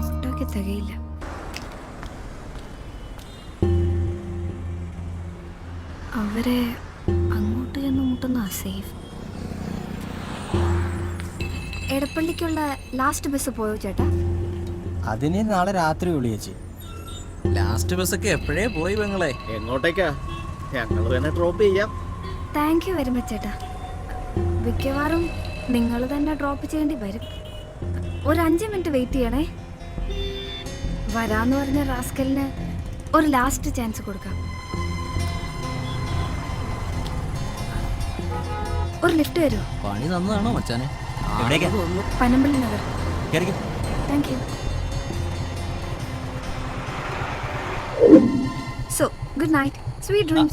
ഓട്ടോക്ക് തികയില്ല. അവരെ അങ്ങോട്ട് ചെന്ന് മുട്ടുന്ന സേഫ്. എടപ്പള്ളിക്കുള്ള ലാസ്റ്റ് ബസ് പോയോ ചേട്ടാ? അതിന് നാളെ രാത്രി വിളിയേച്ചി. ലാസ്റ്റ് ബസ്സൊക്കെ എപ്പോഴേ പോയി പെങ്ങളെ. എങ്ങോട്ടേക്കാ? ഞങ്ങൾ തന്നെ ഡ്രോപ്പ് ചെയ്യാം. താങ്ക് യു വെരി മച്ച് ചേട്ടാ. മിക്കവാറും നിങ്ങൾ തന്നെ ഡ്രോപ്പ് ചെയ്യേണ്ടി വരും. ഒരു 5 മിനിറ്റ് വെയിറ്റ് ചെയ്യണേ. വരാന്ന് പറഞ്ഞ റാസ്കലിന് ഒരു ലാസ്റ്റ് ചാൻസ് കൊടുക്കാം. ഒരു ലിഫ്റ്റ് തരുമോ? പണി തന്നതാണോ മച്ചാനെ? എവിടേക്കാ? പനമ്പള്ളി നഗർ. കേറിക്കോ. Thank you. So good night, sweet dreams.